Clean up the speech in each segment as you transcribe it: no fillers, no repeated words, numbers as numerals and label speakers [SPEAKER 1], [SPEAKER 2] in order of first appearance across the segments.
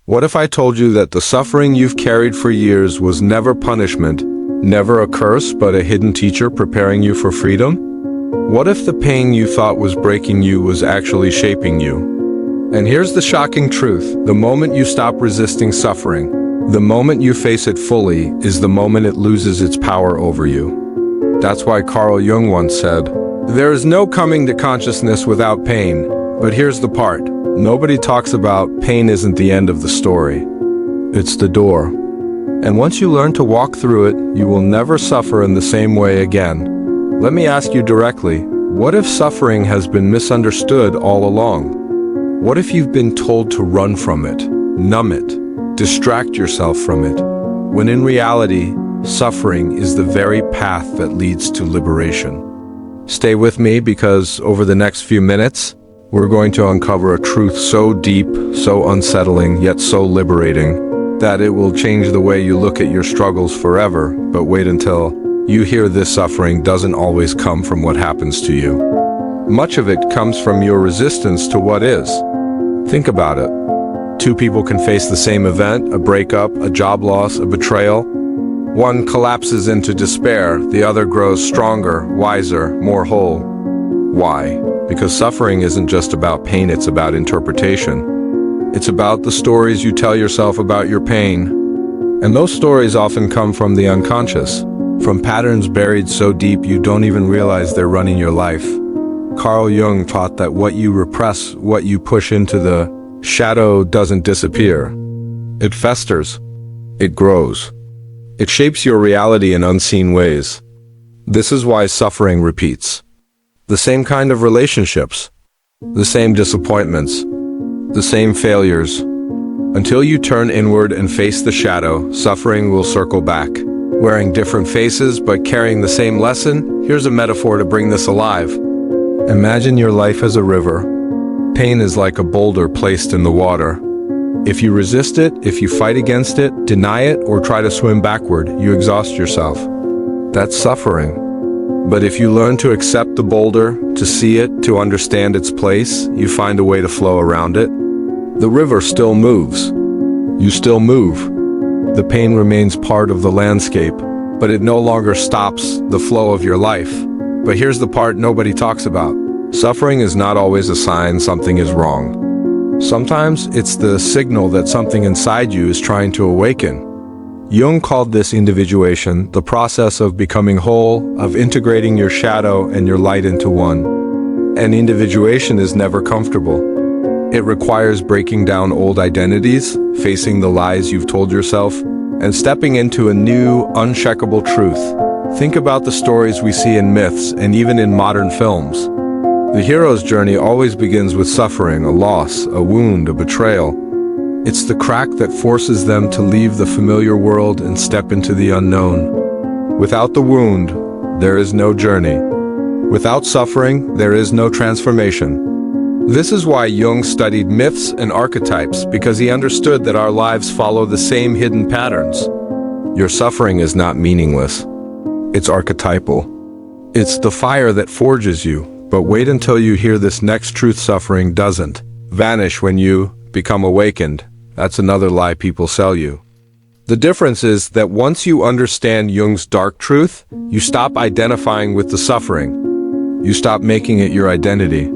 [SPEAKER 1] What if I told you that the suffering you've carried for years was never punishment, never a curse, but a hidden teacher preparing you for freedom? What if the pain you thought was breaking you was actually shaping you? And here's the shocking truth: the moment you stop resisting suffering, the moment you face it fully, is the moment it loses its power over you. That's why Carl Jung once said, "There is no coming to consciousness without pain." But here's the part: nobody talks about pain isn't the end of the story. It's the door. And once you learn to walk through it, you will never suffer in the same way again. Let me ask you directly, what if suffering has been misunderstood all along? What if you've been told to run from it, numb it, distract yourself from it, when in reality, suffering is the very path that leads to liberation? Stay with me, because over the next few minutes, we're going to uncover a truth so deep, so unsettling, yet so liberating, that it will change the way you look at your struggles forever. But wait until you hear this: suffering doesn't always come from what happens to you. Much of it comes from your resistance to what is. Think about it. Two people can face the same event: a breakup, a job loss, a betrayal. One collapses into despair, the other grows stronger, wiser, more whole. Why? Because suffering isn't just about pain, it's about interpretation. It's about the stories you tell yourself about your pain. And those stories often come from the unconscious, from patterns buried so deep you don't even realize they're running your life. Carl Jung taught that what you repress, what you push into the shadow, doesn't disappear. It festers. It grows. It shapes your reality in unseen ways. This is why suffering repeats. The same kind of relationships, the same disappointments, the same failures. Until you turn inward and face the shadow, suffering will circle back, wearing different faces but carrying the same lesson. Here's a metaphor to bring this alive. Imagine your life as a river. Pain is like a boulder placed in the water. If you resist it, if you fight against it, deny it, or try to swim backward, you exhaust yourself. That's suffering. But if you learn to accept the boulder, to see it, to understand its place, you find a way to flow around it. The river still moves. You still move. The pain remains part of the landscape, but it no longer stops the flow of your life. But here's the part nobody talks about. Suffering is not always a sign something is wrong. Sometimes it's the signal that something inside you is trying to awaken. Jung called this individuation, the process of becoming whole, of integrating your shadow and your light into one. And individuation is never comfortable. It requires breaking down old identities, facing the lies you've told yourself, and stepping into a new, uncheckable truth. Think about the stories we see in myths and even in modern films. The hero's journey always begins with suffering, a loss, a wound, a betrayal. It's the crack that forces them to leave the familiar world and step into the unknown. Without the wound, there is no journey. Without suffering, there is no transformation. This is why Jung studied myths and archetypes, because he understood that our lives follow the same hidden patterns. Your suffering is not meaningless. It's archetypal. It's the fire that forges you. But wait until you hear this next truth: suffering doesn't vanish when you become awakened. That's another lie people sell you. The difference is that once you understand Jung's dark truth, you stop identifying with the suffering. You stop making it your identity.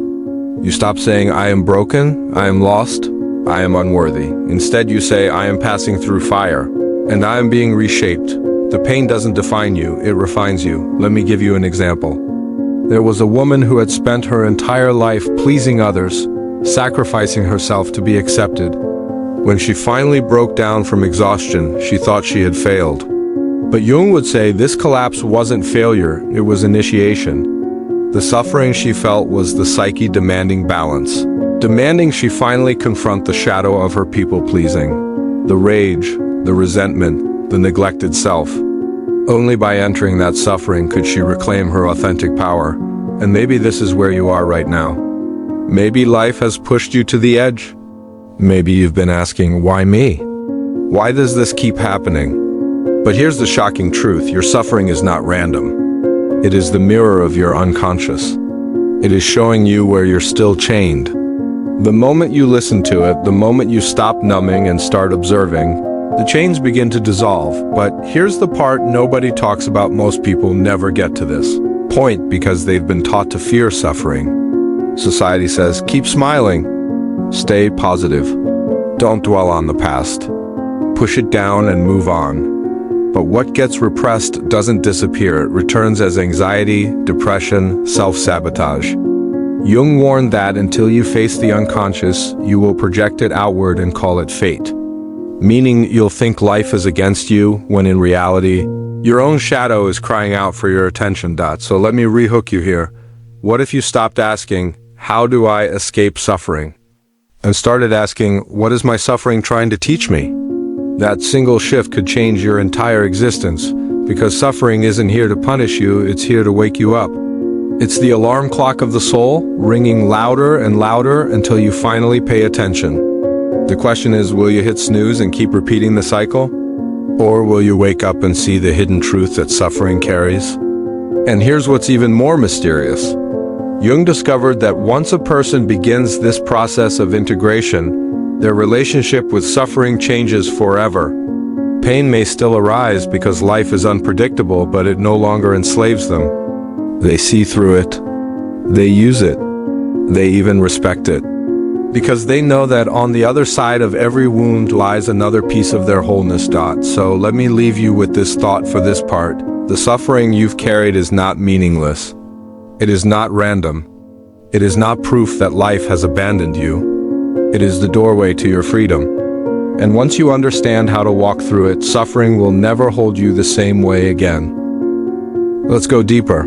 [SPEAKER 1] You stop saying, "I am broken, I am lost, I am unworthy." Instead, you say, "I am passing through fire, and I am being reshaped." The pain doesn't define you, it refines you. Let me give you an example. There was a woman who had spent her entire life pleasing others, sacrificing herself to be accepted. When she finally broke down from exhaustion, she thought she had failed. But Jung would say this collapse wasn't failure, it was initiation. The suffering she felt was the psyche demanding balance, demanding she finally confront the shadow of her people-pleasing, the rage, the resentment, the neglected self. Only by entering that suffering could she reclaim her authentic power. And maybe this is where you are right now. Maybe life has pushed you to the edge. Maybe you've been asking, why me? Why does this keep happening? But here's the shocking truth: your suffering is not random. It is the mirror of your unconscious. It is showing you where you're still chained. The moment you listen to it, the moment you stop numbing and start observing, the chains begin to dissolve. But here's the part nobody talks about. Most people never get to this point because they've been taught to fear suffering. Society says, keep smiling, stay positive, don't dwell on the past, push it down and move on. But what gets repressed doesn't disappear. It returns as anxiety, depression, self-sabotage. Jung warned that until you face the unconscious, you will project it outward and call it fate. Meaning you'll think life is against you, when in reality, your own shadow is crying out for your attention. So let me rehook you here. What if you stopped asking, how do I escape suffering? And started asking, what is my suffering trying to teach me? That single shift could change your entire existence, because suffering isn't here to punish you, it's here to wake you up. It's the alarm clock of the soul, ringing louder and louder until you finally pay attention. The question is, will you hit snooze and keep repeating the cycle? Or will you wake up and see the hidden truth that suffering carries? And here's what's even more mysterious. Jung discovered that once a person begins this process of integration, their relationship with suffering changes forever. Pain may still arise because life is unpredictable, but it no longer enslaves them. They see through it. They use it. They even respect it. Because they know that on the other side of every wound lies another piece of their wholeness. So let me leave you with this thought for this part. The suffering you've carried is not meaningless. It is not random. It is not proof that life has abandoned you. It is the doorway to your freedom. And once you understand how to walk through it, suffering will never hold you the same way again. Let's go deeper.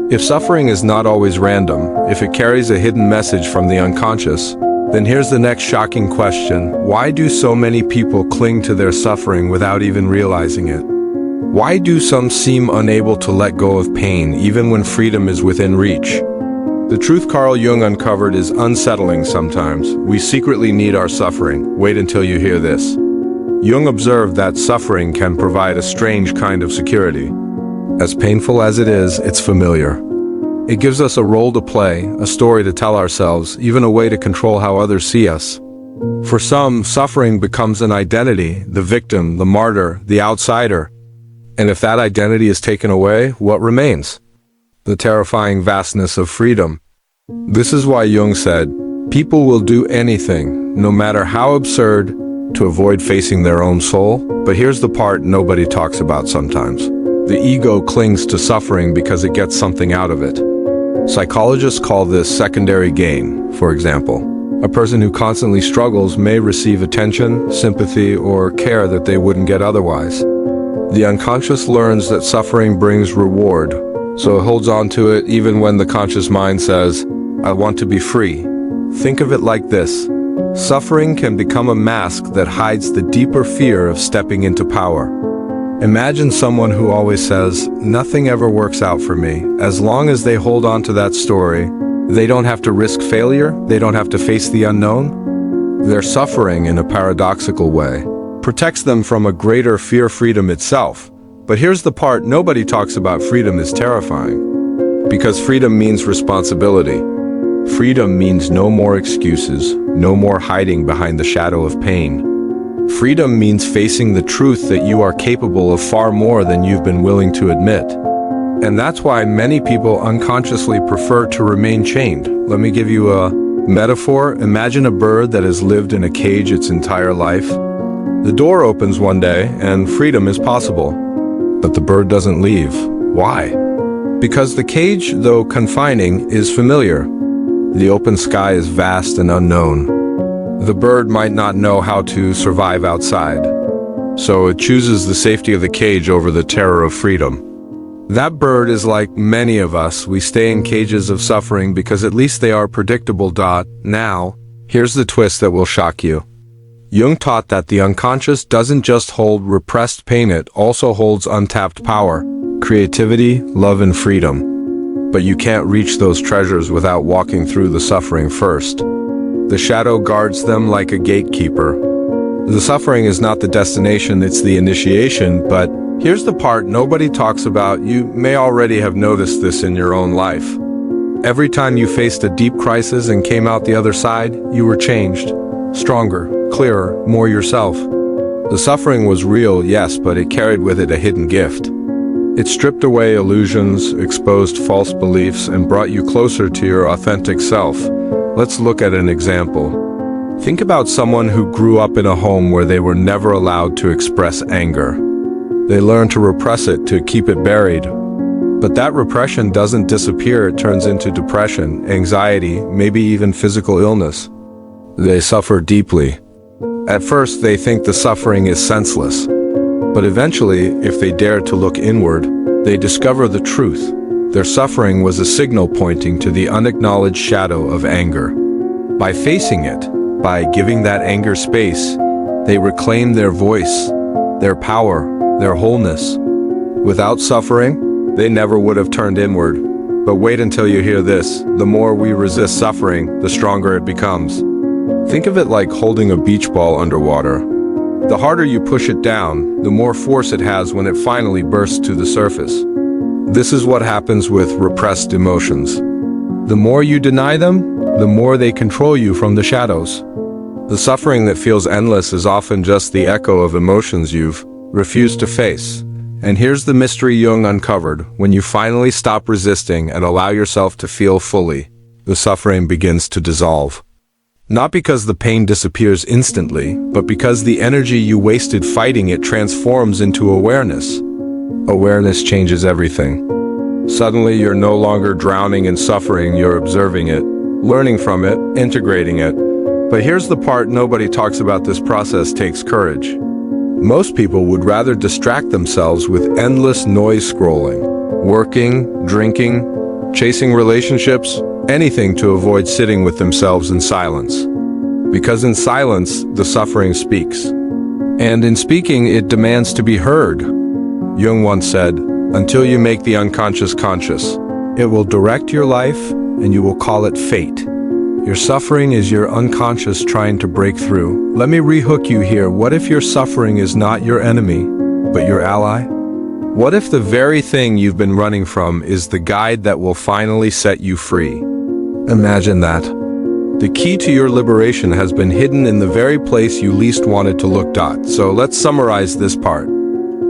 [SPEAKER 1] If suffering is not always random, if it carries a hidden message from the unconscious, then here's the next shocking question. Why do so many people cling to their suffering without even realizing it? Why do some seem unable to let go of pain, even when freedom is within reach? The truth Carl Jung uncovered is unsettling sometimes. We secretly need our suffering. Wait until you hear this. Jung observed that suffering can provide a strange kind of security. As painful as it is, it's familiar. It gives us a role to play, a story to tell ourselves, even a way to control how others see us. For some, suffering becomes an identity, the victim, the martyr, the outsider. And if that identity is taken away, what remains? The terrifying vastness of freedom. This is why Jung said, people will do anything, no matter how absurd, to avoid facing their own soul. But here's the part nobody talks about sometimes. The ego clings to suffering because it gets something out of it. Psychologists call this secondary gain. For example, a person who constantly struggles may receive attention, sympathy, or care that they wouldn't get otherwise. The unconscious learns that suffering brings reward, so it holds on to it even when the conscious mind says, I want to be free. Think of it like this. Suffering can become a mask that hides the deeper fear of stepping into power. Imagine someone who always says, nothing ever works out for me. As long as they hold on to that story, they don't have to risk failure, they don't have to face the unknown. Their suffering, in a paradoxical way, protects them from a greater fear, freedom itself. But here's the part nobody talks about. Freedom is terrifying. Because freedom means responsibility. Freedom means no more excuses, no more hiding behind the shadow of pain. Freedom means facing the truth that you are capable of far more than you've been willing to admit. And that's why many people unconsciously prefer to remain chained. Let me give you a metaphor. Imagine a bird that has lived in a cage its entire life. The door opens one day and freedom is possible. But the bird doesn't leave. Why? Because the cage, though confining, is familiar. The open sky is vast and unknown. The bird might not know how to survive outside, so it chooses the safety of the cage over the terror of freedom. That bird is like many of us. We stay in cages of suffering because at least they are predictable. Now, here's the twist that will shock you. Jung taught that the unconscious doesn't just hold repressed pain, it also holds untapped power, creativity, love, and freedom. But you can't reach those treasures without walking through the suffering first. The shadow guards them like a gatekeeper. The suffering is not the destination, it's the initiation. But here's the part nobody talks about. You may already have noticed this in your own life. Every time you faced a deep crisis and came out the other side, you were changed. Stronger, clearer, more yourself. The suffering was real, yes, but it carried with it a hidden gift. It stripped away illusions, exposed false beliefs, and brought you closer to your authentic self. Let's look at an example. Think about someone who grew up in a home where they were never allowed to express anger. They learned to repress it, to keep it buried. But that repression doesn't disappear, it turns into depression, anxiety, maybe even physical illness. They suffer deeply. At first, they think the suffering is senseless. But eventually, if they dare to look inward, they discover the truth. Their suffering was a signal pointing to the unacknowledged shadow of anger. By facing it, by giving that anger space, they reclaim their voice, their power, their wholeness. Without suffering, they never would have turned inward. But wait until you hear this. The more we resist suffering, the stronger it becomes. Think of it like holding a beach ball underwater. The harder you push it down, the more force it has when it finally bursts to the surface. This is what happens with repressed emotions. The more you deny them, the more they control you from the shadows. The suffering that feels endless is often just the echo of emotions you've refused to face. And here's the mystery Jung uncovered. When you finally stop resisting and allow yourself to feel fully, the suffering begins to dissolve. Not because the pain disappears instantly, but because the energy you wasted fighting it transforms into awareness. Awareness changes everything. Suddenly, you're no longer drowning in suffering, you're observing it, learning from it, integrating it. But here's the part nobody talks about: this process takes courage. Most people would rather distract themselves with endless noise scrolling, working, drinking, chasing relationships, anything to avoid sitting with themselves in silence. Because in silence, the suffering speaks. And in speaking, it demands to be heard. Jung once said, "Until you make the unconscious conscious, it will direct your life and you will call it fate." Your suffering is your unconscious trying to break through. Let me rehook you here. What if your suffering is not your enemy, but your ally? What if the very thing you've been running from is the guide that will finally set you free? Imagine that. The key to your liberation has been hidden in the very place you least wanted to look. So let's summarize this part.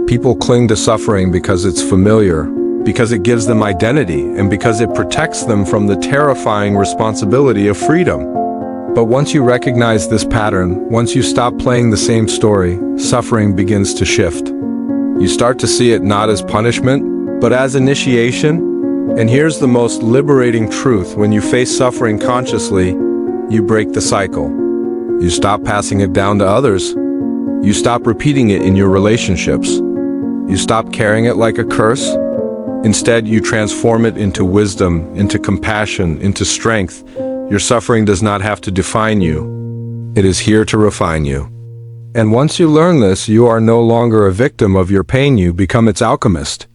[SPEAKER 1] People cling to suffering because it's familiar, because it gives them identity, and because it protects them from the terrifying responsibility of freedom. But once you recognize this pattern, once you stop playing the same story, suffering begins to shift. You start to see it not as punishment, but as initiation. And here's the most liberating truth: when you face suffering consciously, you break the cycle. You stop passing it down to others. You stop repeating it in your relationships. You stop carrying it like a curse. Instead, you transform it into wisdom, into compassion, into strength. Your suffering does not have to define you. It is here to refine you. And once you learn this, you are no longer a victim of your pain, you become its alchemist.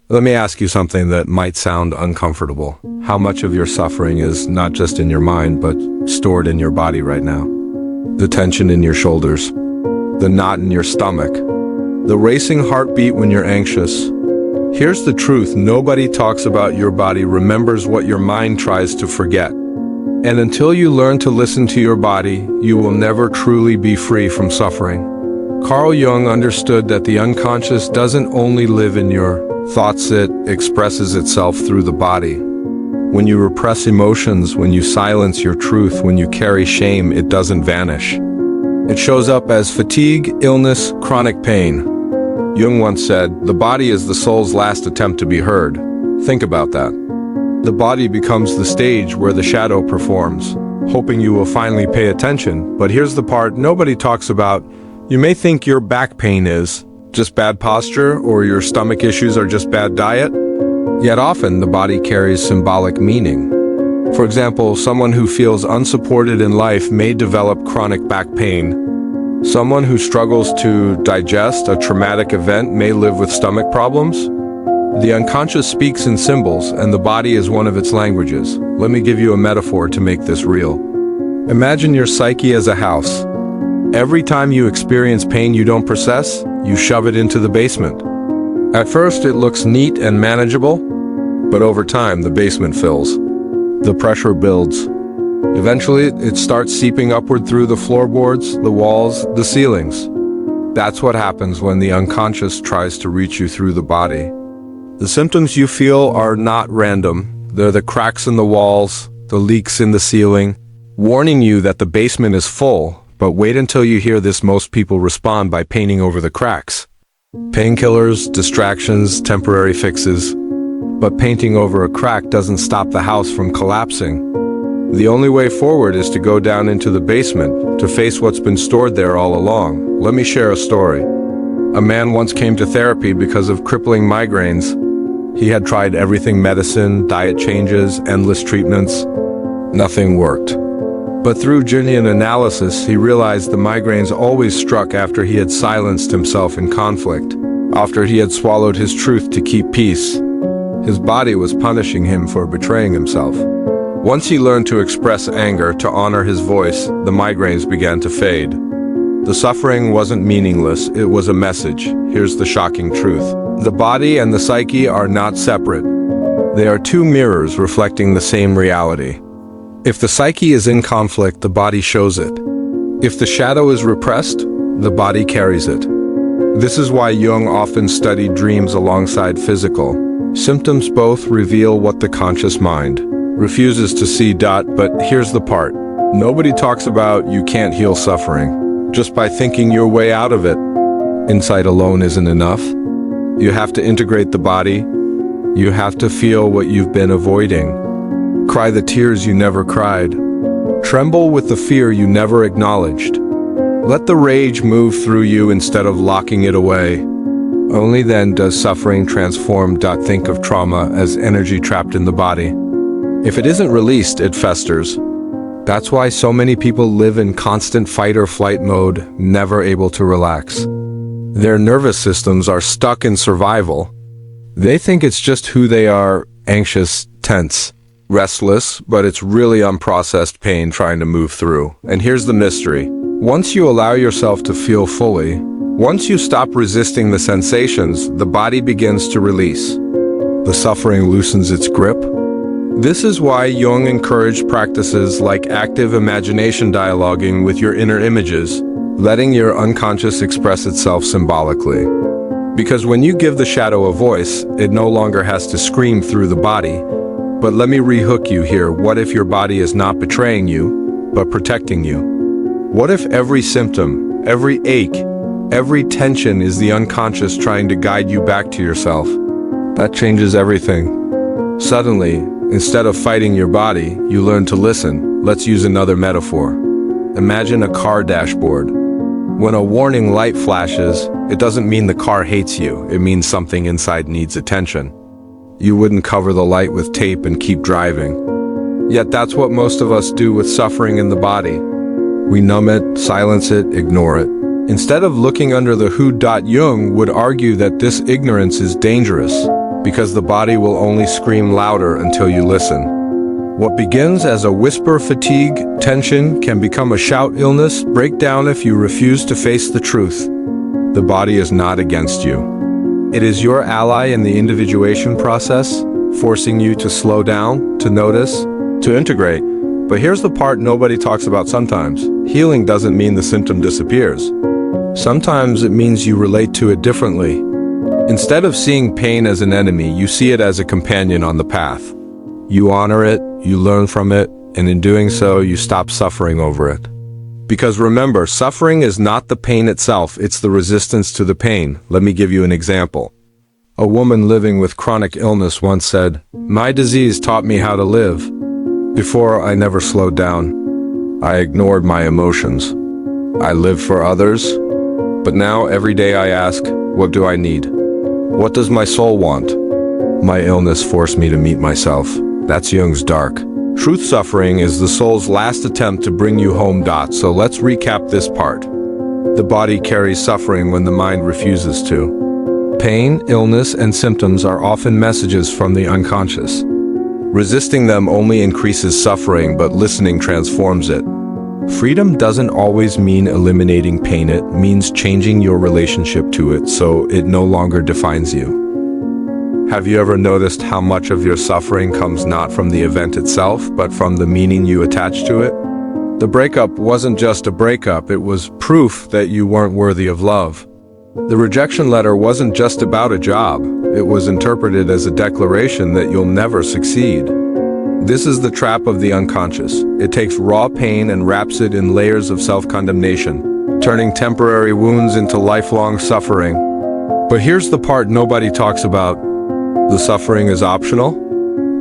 [SPEAKER 1] Let me ask you something that might sound uncomfortable. How much of your suffering is not just in your mind, but stored in your body right now? The tension in your shoulders, the knot in your stomach, the racing heartbeat when you're anxious. Here's the truth: nobody talks about your body remembers what your mind tries to forget. And until you learn to listen to your body, you will never truly be free from suffering. Carl Jung understood that the unconscious doesn't only live in your thoughts, it expresses itself through the body. When you repress emotions, when you silence your truth, when you carry shame, it doesn't vanish. It shows up as fatigue, illness, chronic pain. Jung once said, "The body is the soul's last attempt to be heard." Think about that. The body becomes the stage where the shadow performs, hoping you will finally pay attention. But here's the part nobody talks about. You may think your back pain is just bad posture, or your stomach issues are just bad diet. Yet often the body carries symbolic meaning. For example, someone who feels unsupported in life may develop chronic back pain. Someone who struggles to digest a traumatic event may live with stomach problems. The unconscious speaks in symbols, and the body is one of its languages. Let me give you a metaphor to make this real. Imagine your psyche as a house. Every time you experience pain you don't process, you shove it into the basement. At first it looks neat and manageable, But over time, the basement fills. The pressure builds. Eventually, it starts seeping upward through the floorboards, the walls, the ceilings. That's what happens when the unconscious tries to reach you through the body. The symptoms you feel are not random. They're the cracks in the walls, the leaks in the ceiling, warning you that the basement is full. But wait until you hear this: most people respond by painting over the cracks. Painkillers, distractions, temporary fixes. But painting over a crack doesn't stop the house from collapsing. The only way forward is to go down into the basement, to face what's been stored there all along. Let me share a story. A man once came to therapy because of crippling migraines. He had tried everything: medicine, diet changes, endless treatments. Nothing worked. But through Jungian analysis, he realized the migraines always struck after he had silenced himself in conflict, after he had swallowed his truth to keep peace. His body was punishing him for betraying himself. Once he learned to express anger, to honor his voice, the migraines began to fade. The suffering wasn't meaningless, it was a message. Here's the shocking truth. The body and the psyche are not separate. They are two mirrors reflecting the same reality. If the psyche is in conflict, the body shows it. If the shadow is repressed, the body carries it. This is why Jung often studied dreams alongside physical symptoms. Both reveal what the conscious mind refuses to see. But here's the part. Nobody talks about you can't heal suffering just by thinking your way out of it. Insight alone isn't enough. You have to integrate the body. You have to feel what you've been avoiding. Cry the tears you never cried. Tremble with the fear you never acknowledged. Let the rage move through you instead of locking it away. Only then does suffering transform. Think of trauma as energy trapped in the body. If it isn't released, it festers. That's why so many people live in constant fight or flight mode, never able to relax. Their nervous systems are stuck in survival. They think it's just who they are: anxious, tense, restless, but it's really unprocessed pain trying to move through. And here's the mystery. Once you allow yourself to feel fully, once you stop resisting the sensations, the body begins to release. The suffering loosens its grip. This is why Jung encouraged practices like active imagination, dialoguing with your inner images, letting your unconscious express itself symbolically. Because when you give the shadow a voice, it no longer has to scream through the body. But let me rehook you here. What if your body is not betraying you, but protecting you? What if every symptom, every ache, every tension is the unconscious trying to guide you back to yourself? That changes everything. Suddenly, instead of fighting your body, you learn to listen. Let's use another metaphor. Imagine a car dashboard. When a warning light flashes, it doesn't mean the car hates you. It means something inside needs attention. You wouldn't cover the light with tape and keep driving. Yet that's what most of us do with suffering in the body. We numb it, silence it, ignore it. Instead of looking under the hood. Jung would argue that this ignorance is dangerous, because the body will only scream louder until you listen. What begins as a whisper, fatigue, tension, can become a shout, illness, breakdown if you refuse to face the truth. The body is not against you. It is your ally in the individuation process, forcing you to slow down, to notice, to integrate. But here's the part nobody talks about sometimes. Healing doesn't mean the symptom disappears. Sometimes it means you relate to it differently. Instead of seeing pain as an enemy, you see it as a companion on the path. You honor it, you learn from it, and in doing so, you stop suffering over it. Because remember, suffering is not the pain itself, it's the resistance to the pain. Let me give you an example. A woman living with chronic illness once said, "My disease taught me how to live. Before, I never slowed down. I ignored my emotions. I lived for others. But now, every day I ask, what do I need? What does my soul want?" My illness forced me to meet myself. That's Jung's dark truth. Suffering is the soul's last attempt to bring you home. So let's recap this part. The body carries suffering when the mind refuses to. Pain, illness, and symptoms are often messages from the unconscious. Resisting them only increases suffering, but listening transforms it. Freedom doesn't always mean eliminating pain. It means changing your relationship to it so it no longer defines you. Have you ever noticed how much of your suffering comes not from the event itself, but from the meaning you attach to it? The breakup wasn't just a breakup, it was proof that you weren't worthy of love. The rejection letter wasn't just about a job, it was interpreted as a declaration that you'll never succeed. This is the trap of the unconscious. It takes raw pain and wraps it in layers of self-condemnation, turning temporary wounds into lifelong suffering. But here's the part nobody talks about. The suffering is optional.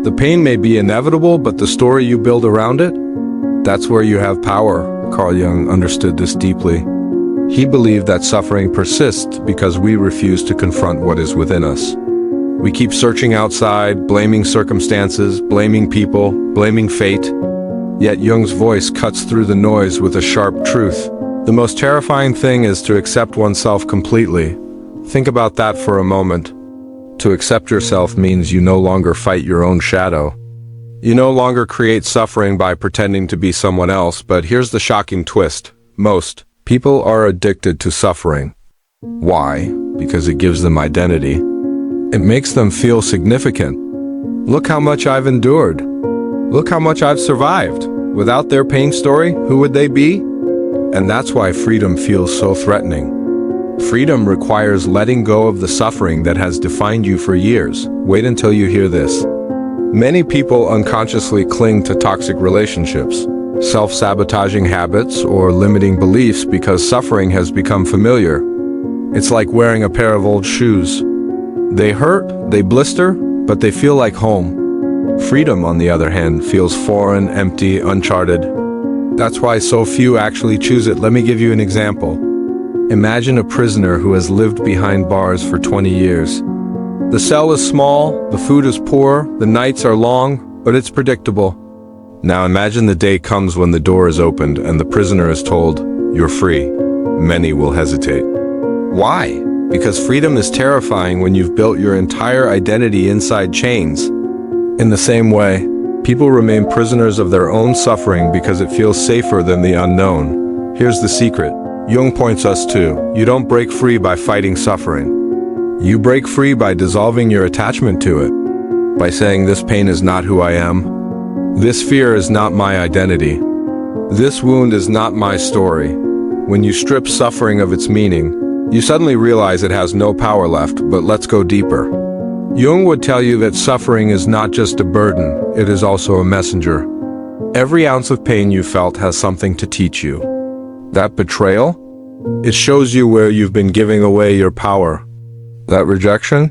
[SPEAKER 1] The pain may be inevitable, but the story you build around it, that's where you have power. Carl Jung understood this deeply. He believed that suffering persists because we refuse to confront what is within us. We keep searching outside, blaming circumstances, blaming people, blaming fate. Yet Jung's voice cuts through the noise with a sharp truth. The most terrifying thing is to accept oneself completely. Think about that for a moment. To accept yourself means you no longer fight your own shadow. You no longer create suffering by pretending to be someone else, but here's the shocking twist. Most people are addicted to suffering. Why? Because it gives them identity. It makes them feel significant. Look how much I've endured. Look how much I've survived. Without their pain story, who would they be? And that's why freedom feels so threatening. Freedom requires letting go of the suffering that has defined you for years. Wait until you hear this. Many people unconsciously cling to toxic relationships, self-sabotaging habits, or limiting beliefs because suffering has become familiar. It's like wearing a pair of old shoes. They hurt, they blister, but they feel like home. Freedom, on the other hand, feels foreign, empty, uncharted. That's why so few actually choose it. Let me give you an example. Imagine a prisoner who has lived behind bars for 20 years. The cell is small, the food is poor, the nights are long, but it's predictable. Now imagine the day comes when the door is opened and the prisoner is told, "You're free." Many will hesitate. Why? Because freedom is terrifying when you've built your entire identity inside chains. In the same way, people remain prisoners of their own suffering because it feels safer than the unknown. Here's the secret. Jung points us to, you don't break free by fighting suffering. You break free by dissolving your attachment to it. By saying this pain is not who I am. This fear is not my identity. This wound is not my story. When you strip suffering of its meaning, you suddenly realize it has no power left, but let's go deeper. Jung would tell you that suffering is not just a burden, it is also a messenger. Every ounce of pain you felt has something to teach you. That betrayal? It shows you where you've been giving away your power. That rejection?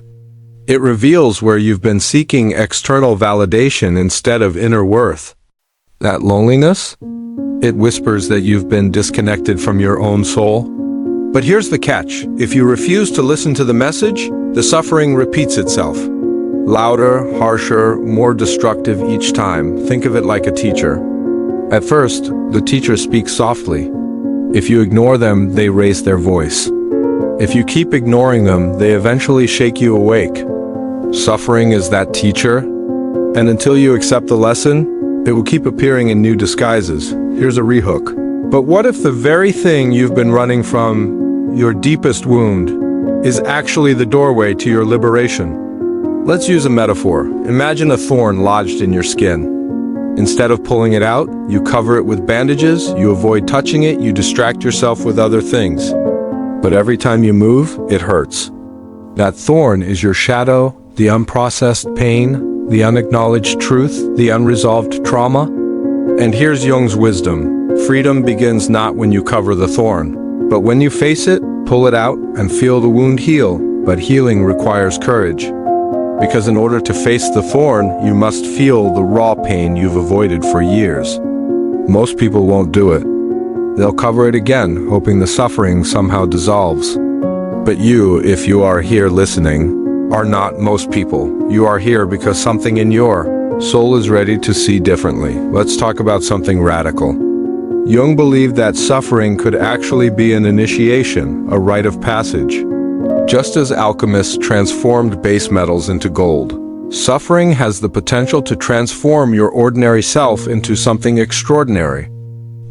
[SPEAKER 1] It reveals where you've been seeking external validation instead of inner worth. That loneliness? It whispers that you've been disconnected from your own soul. But here's the catch. If you refuse to listen to the message, the suffering repeats itself. Louder, harsher, more destructive each time. Think of it like a teacher. At first, the teacher speaks softly. If you ignore them, they raise their voice. If you keep ignoring them, they eventually shake you awake. Suffering is that teacher, and until you accept the lesson, it will keep appearing in new disguises. Here's a rehook. But what if the very thing you've been running from, your deepest wound, is actually the doorway to your liberation? Let's use a metaphor. Imagine a thorn lodged in your skin. Instead of pulling it out, you cover it with bandages, you avoid touching it, you distract yourself with other things. But every time you move, it hurts. That thorn is your shadow, the unprocessed pain, the unacknowledged truth, the unresolved trauma. And here's Jung's wisdom. Freedom begins not when you cover the thorn, but when you face it, pull it out, and feel the wound heal. But healing requires courage. Because in order to face the thorn, you must feel the raw pain you've avoided for years. Most people won't do it. They'll cover it again, hoping the suffering somehow dissolves. But you, if you are here listening, are not most people. You are here because something in your soul is ready to see differently. Let's talk about something radical. Jung believed that suffering could actually be an initiation, a rite of passage. Just as alchemists transformed base metals into gold, suffering has the potential to transform your ordinary self into something extraordinary.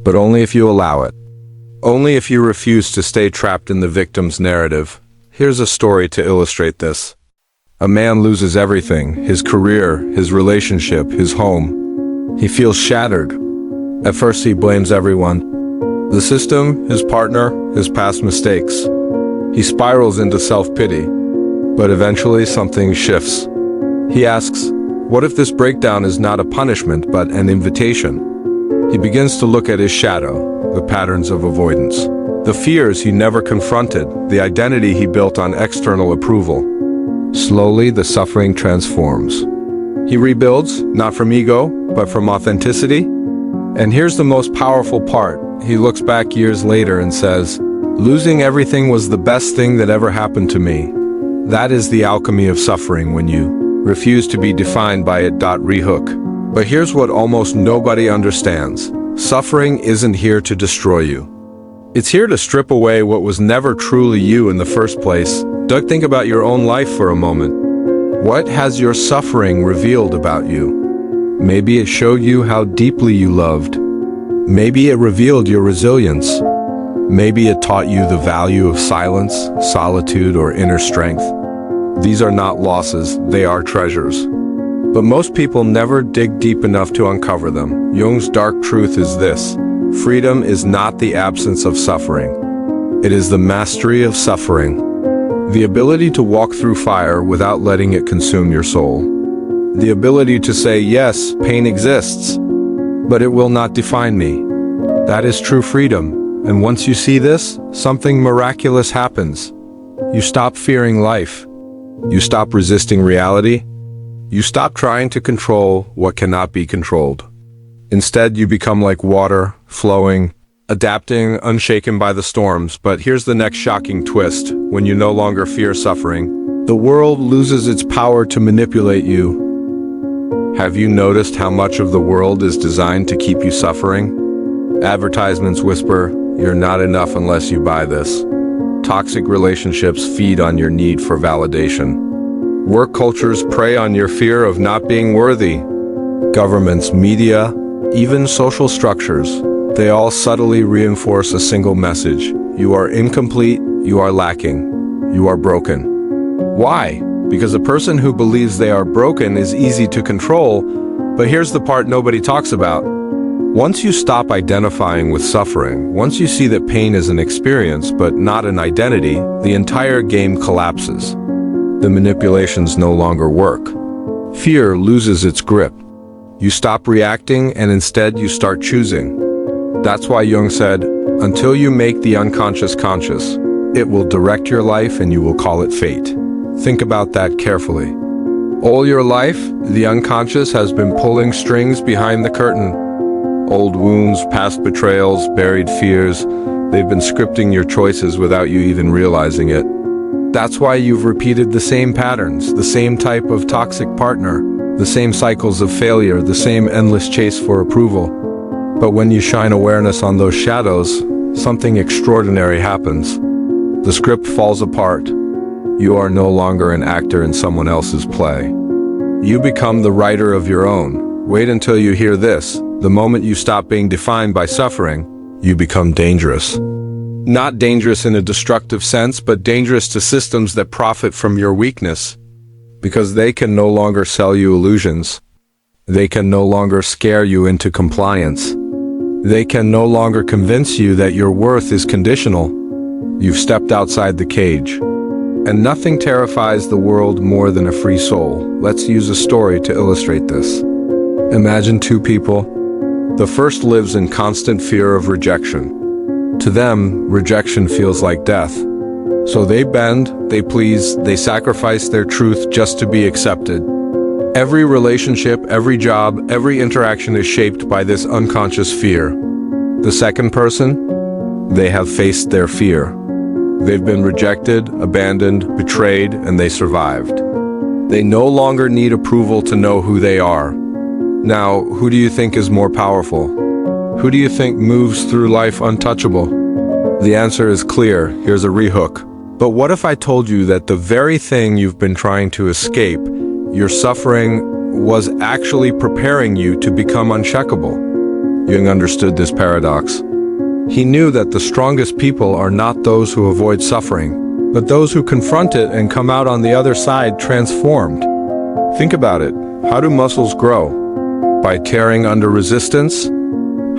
[SPEAKER 1] But only if you allow it. Only if you refuse to stay trapped in the victim's narrative. Here's a story to illustrate this. A man loses everything, his career, his relationship, his home. He feels shattered. At first he blames everyone. The system, his partner, his past mistakes. He spirals into self-pity. But eventually something shifts. He asks, what if this breakdown is not a punishment but an invitation? He begins to look at his shadow, the patterns of avoidance, the fears he never confronted, the identity he built on external approval. Slowly, the suffering transforms. He rebuilds, not from ego, but from authenticity. And here's the most powerful part. He looks back years later and says, losing everything was the best thing that ever happened to me. That is the alchemy of suffering, when you refuse to be defined by it. Rehook. But here's what almost nobody understands. Suffering isn't here to destroy you. It's here to strip away what was never truly you in the first place. Think about your own life for a moment. What has your suffering revealed about you? Maybe it showed you how deeply you loved. Maybe it revealed your resilience. Maybe it taught you the value of silence, solitude, or inner strength. These are not losses, they are treasures. But most people never dig deep enough to uncover them. Jung's dark truth is this: freedom is not the absence of suffering. It is the mastery of suffering. The ability to walk through fire without letting it consume your soul. The ability to say, yes, pain exists, but it will not define me. That is true freedom. And once you see this, something miraculous happens. You stop fearing life. You stop resisting reality. You stop trying to control what cannot be controlled. Instead, you become like water, flowing, adapting, unshaken by the storms. But here's the next shocking twist. When you no longer fear suffering, the world loses its power to manipulate you. Have you noticed how much of the world is designed to keep you suffering? Advertisements whisper, you're not enough unless you buy this. Toxic relationships feed on your need for validation. Work cultures prey on your fear of not being worthy. Governments, media, even social structures, they all subtly reinforce a single message. You are incomplete, you are lacking, you are broken. Why? Because a person who believes they are broken is easy to control, but here's the part nobody talks about. Once you stop identifying with suffering, once you see that pain is an experience but not an identity, the entire game collapses. The manipulations no longer work. Fear loses its grip. You stop reacting and instead you start choosing. That's why Jung said, until you make the unconscious conscious, it will direct your life and you will call it fate. Think about that carefully. All your life, the unconscious has been pulling strings behind the curtain. Old wounds, past betrayals, buried fears, they've been scripting your choices without you even realizing it. That's why you've repeated the same patterns, the same type of toxic partner, the same cycles of failure, the same endless chase for approval. But when you shine awareness on those shadows, something extraordinary happens. The script falls apart. You are no longer an actor in someone else's play. You become the writer of your own. Wait until you hear this. The moment you stop being defined by suffering, you become dangerous. Not dangerous in a destructive sense, but dangerous to systems that profit from your weakness. Because they can no longer sell you illusions. They can no longer scare you into compliance. They can no longer convince you that your worth is conditional. You've stepped outside the cage. And nothing terrifies the world more than a free soul. Let's use a story to illustrate this. Imagine two people. The first lives in constant fear of rejection. To them, rejection feels like death. So they bend, they please, they sacrifice their truth just to be accepted. Every relationship, every job, every interaction is shaped by this unconscious fear. The second person, they have faced their fear. They've been rejected, abandoned, betrayed, and they survived. They no longer need approval to know who they are. Now, who do you think is more powerful? Who do you think moves through life untouchable? The answer is clear. Here's a rehook. But what if I told you that the very thing you've been trying to escape, your suffering, was actually preparing you to become uncheckable? Jung understood this paradox. He knew that the strongest people are not those who avoid suffering. but those who confront it and come out on the other side transformed. Think about it. How do muscles grow? By tearing under resistance?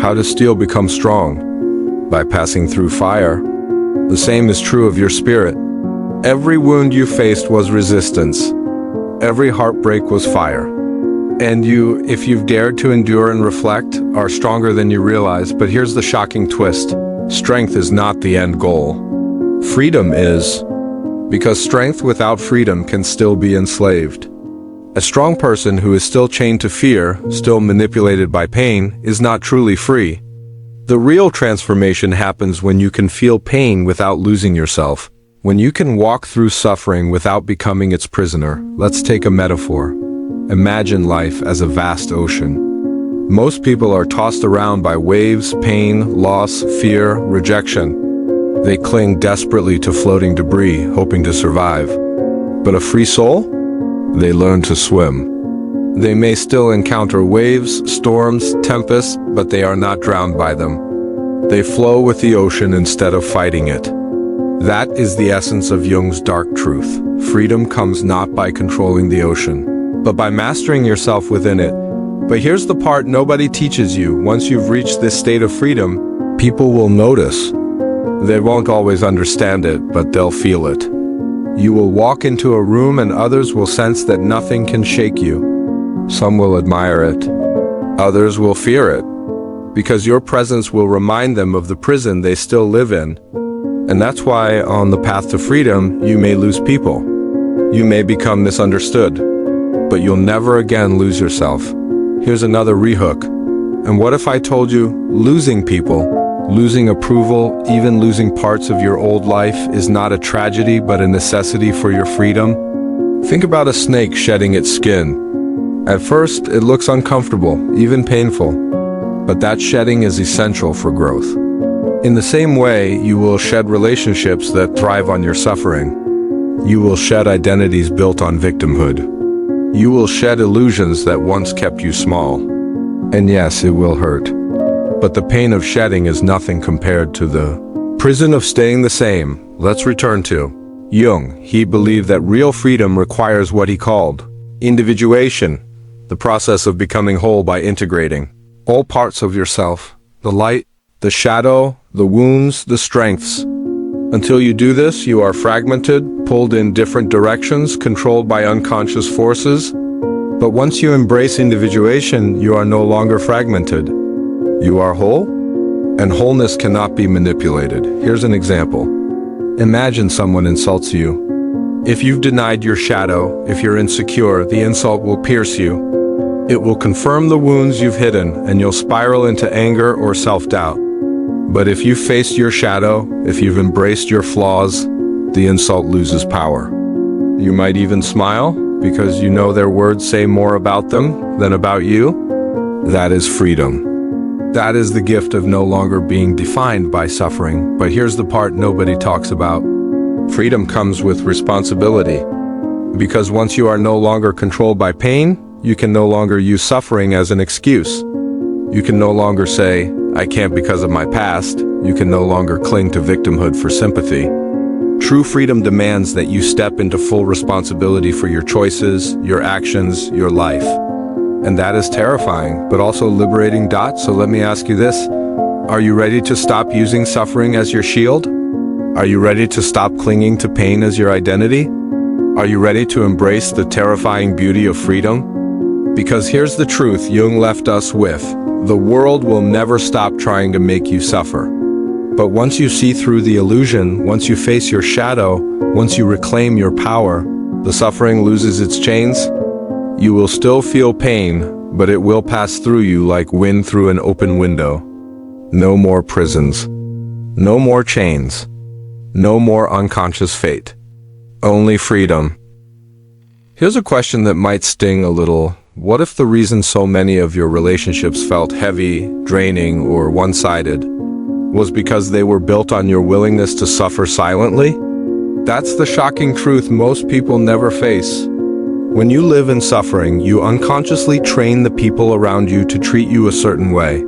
[SPEAKER 1] How does steel become strong? By passing through fire. The same is true of your spirit. Every wound you faced was resistance. Every heartbreak was fire. And you, if you've dared to endure and reflect, are stronger than you realize. But here's the shocking twist. Strength is not the end goal. Freedom is. Because strength without freedom can still be enslaved. A strong person who is still chained to fear, still manipulated by pain, is not truly free. The real transformation happens when you can feel pain without losing yourself. When you can walk through suffering without becoming its prisoner. Let's take a metaphor. Imagine life as a vast ocean. Most people are tossed around by waves, pain, loss, fear, rejection. They cling desperately to floating debris, hoping to survive. But a free soul? They learn to swim. They may still encounter waves, storms, tempests, but they are not drowned by them. They flow with the ocean instead of fighting it. That is the essence of Jung's dark truth. Freedom comes not by controlling the ocean, but by mastering yourself within it. But here's the part nobody teaches you. Once you've reached this state of freedom, people will notice. They won't always understand it, but they'll feel it. You will walk into a room and others will sense that nothing can shake you. Some will admire it. Others will fear it, because your presence will remind them of the prison they still live in. And that's why on the path to freedom, you may lose people. You may become misunderstood, but you'll never again lose yourself. Here's another rehook. And what if I told you losing people, losing approval, even losing parts of your old life is not a tragedy but a necessity for your freedom? Think about a snake shedding its skin. At first, it looks uncomfortable, even painful, but that shedding is essential for growth. In the same way, you will shed relationships that thrive on your suffering. You will shed identities built on victimhood. You will shed illusions that once kept you small. And yes, it will hurt. But the pain of shedding is nothing compared to the prison of staying the same. Let's return to Jung. He believed that real freedom requires what he called individuation, the process of becoming whole by integrating all parts of yourself, the light, the shadow, the wounds, the strengths. Until you do this, you are fragmented, pulled in different directions, controlled by unconscious forces. But once you embrace individuation, you are no longer fragmented. You are whole, and wholeness cannot be manipulated. Here's an example. Imagine someone insults you. If you've denied your shadow, if you're insecure, the insult will pierce you. It will confirm the wounds you've hidden, and you'll spiral into anger or self-doubt. But if you've faced your shadow, if you've embraced your flaws, the insult loses power. You might even smile, because you know their words say more about them than about you. That is freedom. That is the gift of no longer being defined by suffering. But here's the part nobody talks about. Freedom comes with responsibility. Because once you are no longer controlled by pain, you can no longer use suffering as an excuse. You can no longer say, I can't because of my past. You can no longer cling to victimhood for sympathy. True freedom demands that you step into full responsibility for your choices, your actions, your life. And that is terrifying, but also liberating. So let me ask you this. Are you ready to stop using suffering as your shield? Are you ready to stop clinging to pain as your identity? Are you ready to embrace the terrifying beauty of freedom? Because here's the truth Jung left us with. The world will never stop trying to make you suffer. But once you see through the illusion, once you face your shadow, once you reclaim your power, the suffering loses its chains. You will still feel pain, but it will pass through you like wind through an open window. No more prisons. No more chains. No more unconscious fate. Only freedom. Here's a question that might sting a little. What if the reason so many of your relationships felt heavy, draining, or one-sided was because they were built on your willingness to suffer silently? That's the shocking truth most people never face. When you live in suffering, you unconsciously train the people around you to treat you a certain way.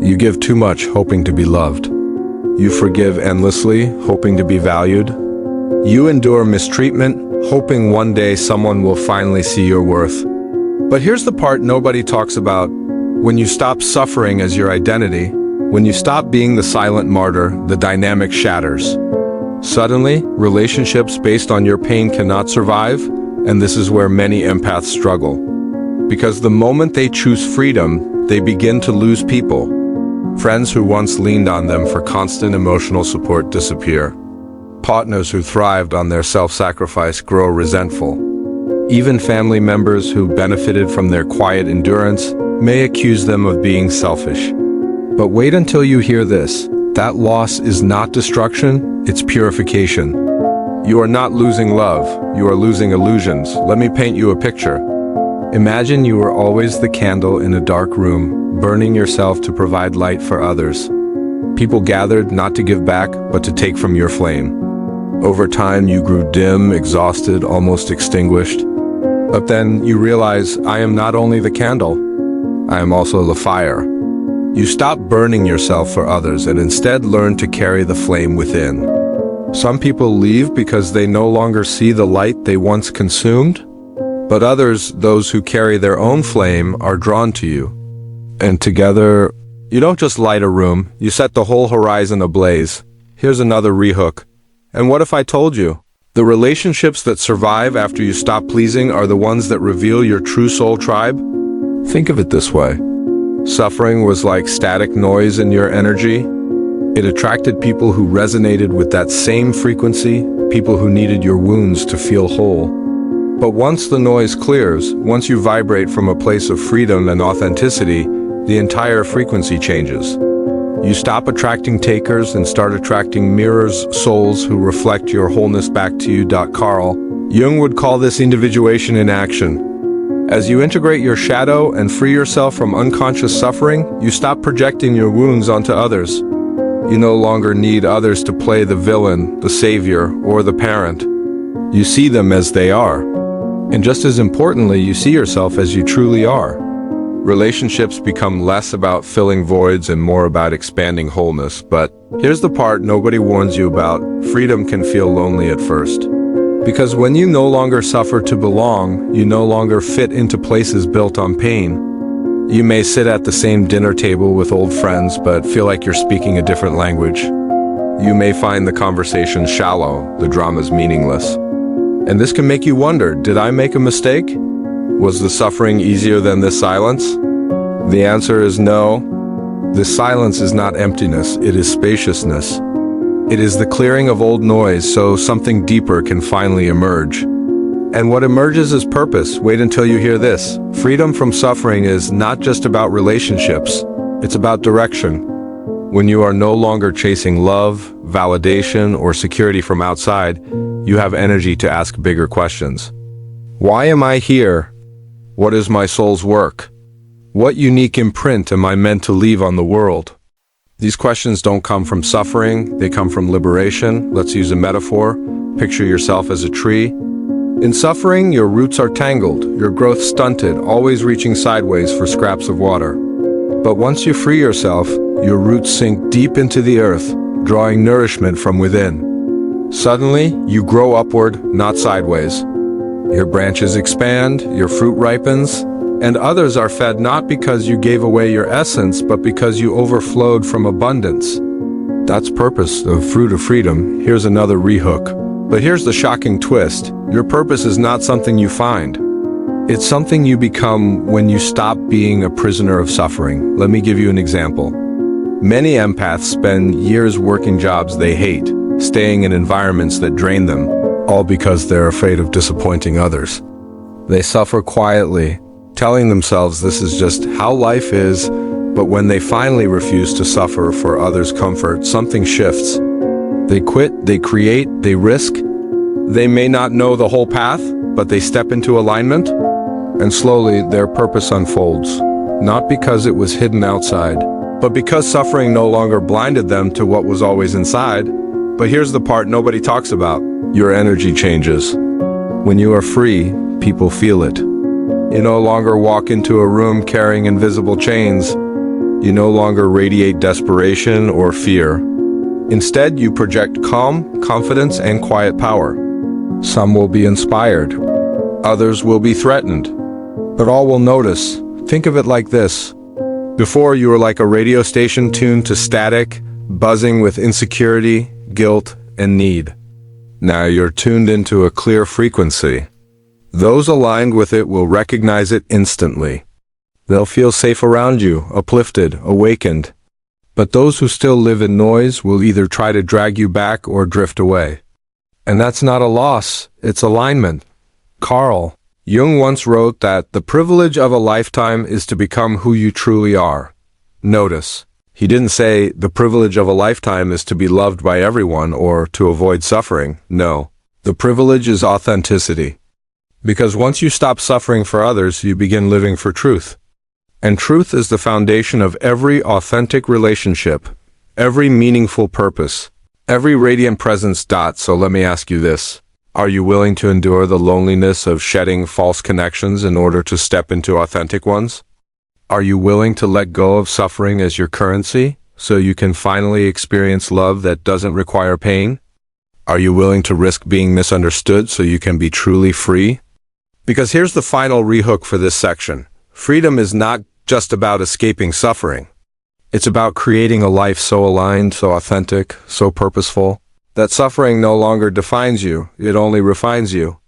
[SPEAKER 1] You give too much, hoping to be loved. You forgive endlessly, hoping to be valued. You endure mistreatment, hoping one day someone will finally see your worth. But here's the part nobody talks about. When you stop suffering as your identity, when you stop being the silent martyr, the dynamic shatters. Suddenly, relationships based on your pain cannot survive, and this is where many empaths struggle. Because the moment they choose freedom, they begin to lose people. Friends who once leaned on them for constant emotional support disappear. Partners who thrived on their self-sacrifice grow resentful. Even family members who benefited from their quiet endurance may accuse them of being selfish. But wait until you hear this. That loss is not destruction, it's purification. You are not losing love, you are losing illusions. Let me paint you a picture. Imagine you were always the candle in a dark room, burning yourself to provide light for others. People gathered not to give back, but to take from your flame. Over time, you grew dim, exhausted, almost extinguished. But then you realize, I am not only the candle, I am also the fire. You stop burning yourself for others and instead learn to carry the flame within. Some people leave because they no longer see the light they once consumed, but others, those who carry their own flame, are drawn to you. And together, you don't just light a room, you set the whole horizon ablaze. Here's another rehook. And what if I told you? The relationships that survive after you stop pleasing are the ones that reveal your true soul tribe? Think of it this way. Suffering was like static noise in your energy. It attracted people who resonated with that same frequency, people who needed your wounds to feel whole. But once the noise clears, once you vibrate from a place of freedom and authenticity, the entire frequency changes. You stop attracting takers and start attracting mirrors, souls who reflect your wholeness back to you. Carl Jung would call this individuation in action. As you integrate your shadow and free yourself from unconscious suffering, you stop projecting your wounds onto others. You no longer need others to play the villain, the savior, or the parent. You see them as they are. And just as importantly, you see yourself as you truly are. Relationships become less about filling voids and more about expanding wholeness. But here's the part nobody warns you about. Freedom can feel lonely at first. Because when you no longer suffer to belong, you no longer fit into places built on pain. You may sit at the same dinner table with old friends, but feel like you're speaking a different language. You may find the conversation shallow, the drama's meaningless. And this can make you wonder, did I make a mistake? Was the suffering easier than this silence? The answer is no. This silence is not emptiness, it is spaciousness. It is the clearing of old noise so something deeper can finally emerge. And what emerges is purpose. Wait until you hear this. Freedom from suffering is not just about relationships, it's about direction. When you are no longer chasing love, validation, or security from outside, you have energy to ask bigger questions. Why am I here? What is my soul's work? What unique imprint am I meant to leave on the world? These questions don't come from suffering, they come from liberation. Let's use a metaphor. Picture yourself as a tree. In suffering, your roots are tangled, your growth stunted, always reaching sideways for scraps of water. But once you free yourself, your roots sink deep into the earth, drawing nourishment from within. Suddenly, you grow upward, not sideways. Your branches expand, your fruit ripens, and others are fed not because you gave away your essence, but because you overflowed from abundance. That's purpose, the fruit of freedom. Here's another rehook. But here's the shocking twist. Your purpose is not something you find. It's something you become when you stop being a prisoner of suffering. Let me give you an example. Many empaths spend years working jobs they hate, staying in environments that drain them, all because they're afraid of disappointing others. They suffer quietly, telling themselves this is just how life is, but when they finally refuse to suffer for others' comfort, something shifts. They quit, they create, they risk. They may not know the whole path, but they step into alignment, and slowly their purpose unfolds, not because it was hidden outside, but because suffering no longer blinded them to what was always inside. But here's the part nobody talks about. Your energy changes. When you are free, people feel it. You no longer walk into a room carrying invisible chains. You no longer radiate desperation or fear. Instead, you project calm, confidence, and quiet power. Some will be inspired. Others will be threatened. But all will notice. Think of it like this. Before, you were like a radio station tuned to static, buzzing with insecurity, guilt, and need. Now you're tuned into a clear frequency. Those aligned with it will recognize it instantly. They'll feel safe around you, uplifted, awakened. But those who still live in noise will either try to drag you back or drift away. And that's not a loss, it's alignment. Carl Jung once wrote that the privilege of a lifetime is to become who you truly are. Notice, he didn't say the privilege of a lifetime is to be loved by everyone or to avoid suffering. No, the privilege is authenticity. Because once you stop suffering for others, you begin living for truth. And truth is the foundation of every authentic relationship, every meaningful purpose, every radiant presence. So let me ask you this. Are you willing to endure the loneliness of shedding false connections in order to step into authentic ones? Are you willing to let go of suffering as your currency, so you can finally experience love that doesn't require pain? Are you willing to risk being misunderstood so you can be truly free? Because here's the final rehook for this section. Freedom is not just about escaping suffering. It's about creating a life so aligned, so authentic, so purposeful, that suffering no longer defines you, it only refines you.